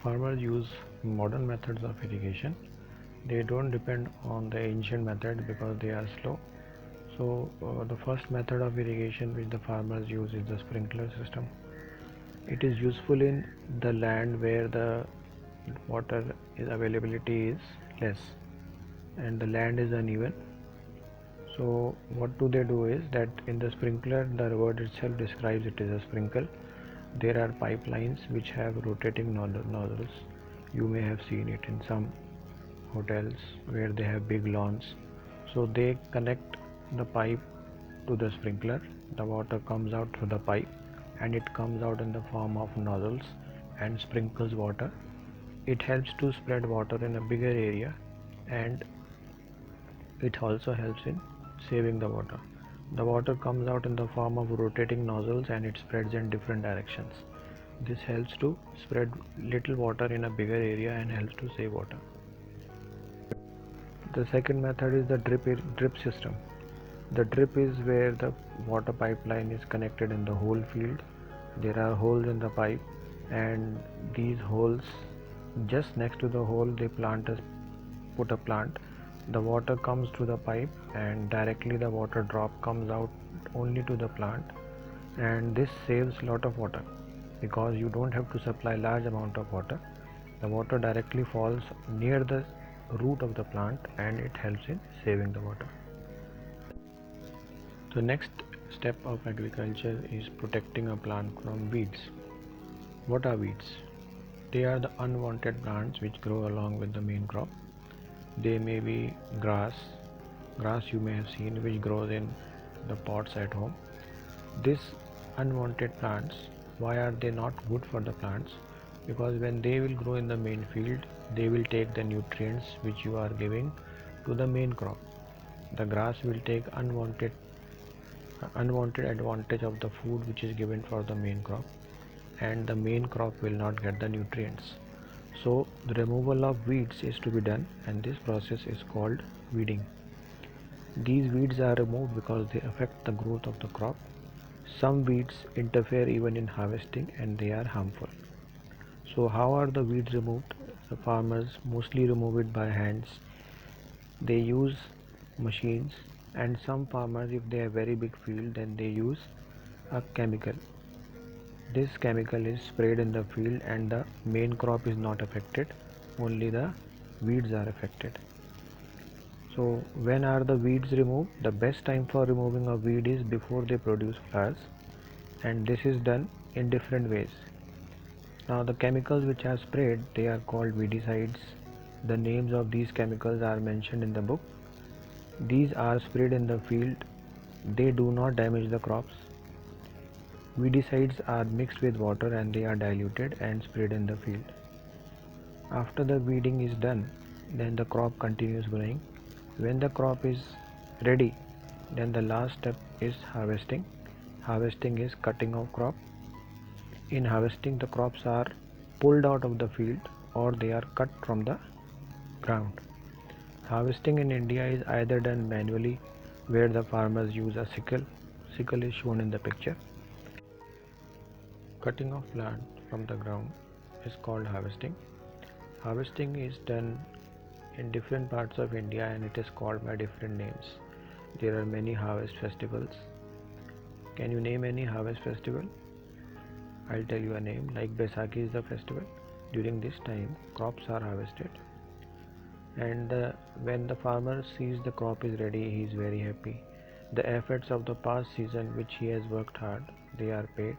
Farmers use modern methods of irrigation. They don't depend on the ancient method because they are slow. So the first method of irrigation which the farmers use is the sprinkler system. It is useful in the land where the water availability is less and the land is uneven. So what do they do is that in the sprinkler, the word itself describes it as a sprinkle. There are pipelines which have rotating nozzles. You may have seen it in some hotels where they have big lawns. So they connect the pipe to the sprinkler. The water comes out through the pipe and it comes out in the form of nozzles and sprinkles water. It helps to spread water in a bigger area, and it also helps in saving the water. The water comes out in the form of rotating nozzles and it spreads in different directions. This helps to spread little water in a bigger area and helps to save water. The second method is the drip system. The drip is where the water pipeline is connected in the whole field. There are holes in the pipe, and these holes, just next to the hole they put a plant. The water comes through the pipe and directly the water drop comes out only to the plant, and this saves lot of water because you don't have to supply large amount of water. The water directly falls near the root of the plant and it helps in saving the water. The next step of agriculture is protecting a plant from weeds. What are weeds? They are the unwanted plants which grow along with the main crop. They may be grass you may have seen, which grows in the pots at home. These unwanted plants, why are they not good for the plants? Because when they will grow in the main field, they will take the nutrients which you are giving to the main crop. The grass will take unwanted advantage of the food which is given for the main crop, and the main crop will not get the nutrients. So the removal of weeds is to be done, and this process is called weeding. These weeds are removed because they affect the growth of the crop. Some weeds interfere even in harvesting and they are harmful. So how are the weeds removed? The farmers mostly remove it by hands. They use machines, and some farmers, if they have very big field, then they use a chemical. This chemical is sprayed in the field and the main crop is not affected, only the weeds are affected. So when are the weeds removed? The best time for removing a weed is before they produce flowers, and this is done in different ways. Now the chemicals which are sprayed, they are called weedicides. The names of these chemicals are mentioned in the book. These are sprayed in the field. They do not damage the crops. Weedicides are mixed with water and they are diluted and sprayed in the field. After the weeding is done, then the crop continues growing. When the crop is ready, then the last step is harvesting. Harvesting is cutting of crop. In harvesting, the crops are pulled out of the field or they are cut from the ground. Harvesting in India is either done manually, where the farmers use a sickle. Sickle is shown in the picture. Cutting of plant from the ground is called harvesting. Harvesting is done in different parts of India and it is called by different names. There are many harvest festivals. Can you name any harvest festival? I'll tell you a name, like Baisakhi is the festival. During this time, crops are harvested, and when the farmer sees the crop is ready, he is very happy. The efforts of the past season which he has worked hard, they are paid,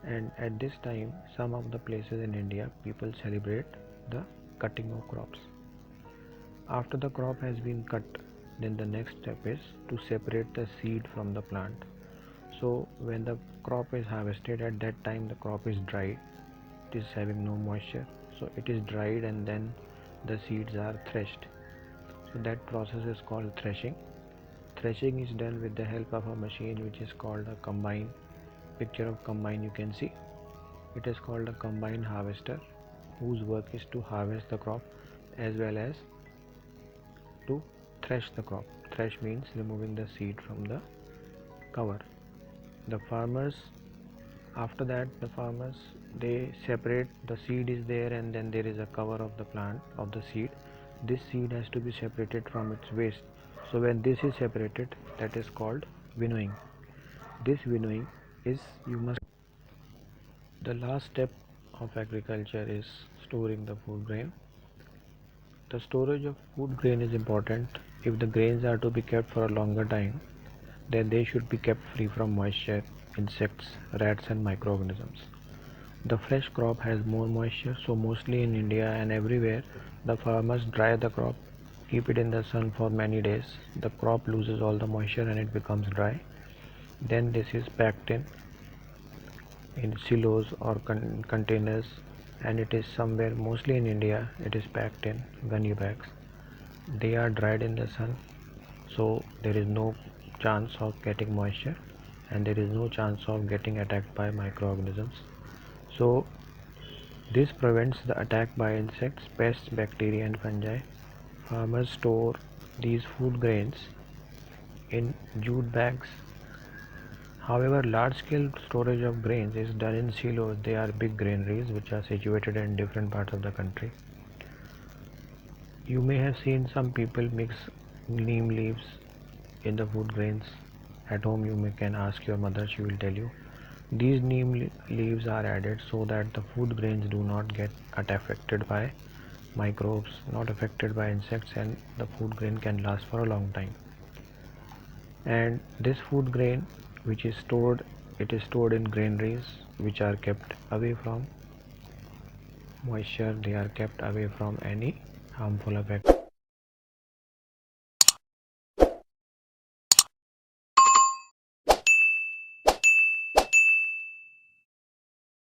and at this time some of the places in India people celebrate the cutting of crops. After the crop has been cut, then the next step is to separate the seed from the plant. So when the crop is harvested, at that time the crop is dried, it is having no moisture, so it is dried and then the seeds are threshed. So that process is called threshing. Threshing is done with the help of a machine which is called a combine. Picture of combine you can see. It is called a combine harvester, whose work is to harvest the crop as well as to thresh the crop. Thresh means removing the seed from the cover. After that the farmers they separate. The seed is there and then there is a cover of the plant of the seed. This seed has to be separated from its waste. So when this is separated, that is called winnowing. This winnowing is, you must, the last step of agriculture is storing the food grain. The storage of food grain is important. If the grains are to be kept for a longer time, then they should be kept free from moisture, insects, rats and microorganisms. The fresh crop has more moisture, so mostly in India and everywhere, the farmers dry the crop, keep it in the sun for many days. The crop loses all the moisture and it becomes dry. Then this is packed in silos or containers, and it is somewhere, mostly in India, it is packed in gunny bags. They are dried in the sun, so there is no chance of getting moisture and there is no chance of getting attacked by microorganisms. So this prevents the attack by insects, pests, bacteria and fungi. Farmers store these food grains in jute bags. However, large-scale storage of grains is done in silos. They are big granaries which are situated in different parts of the country. You may have seen some people mix neem leaves in the food grains. At home you can ask your mother, she will tell you. These neem leaves are added so that the food grains do not get affected by microbes, not affected by insects, and the food grain can last for a long time. And this food grain which is stored, it is stored in granaries which are kept away from moisture. They are kept away from any harmful effect.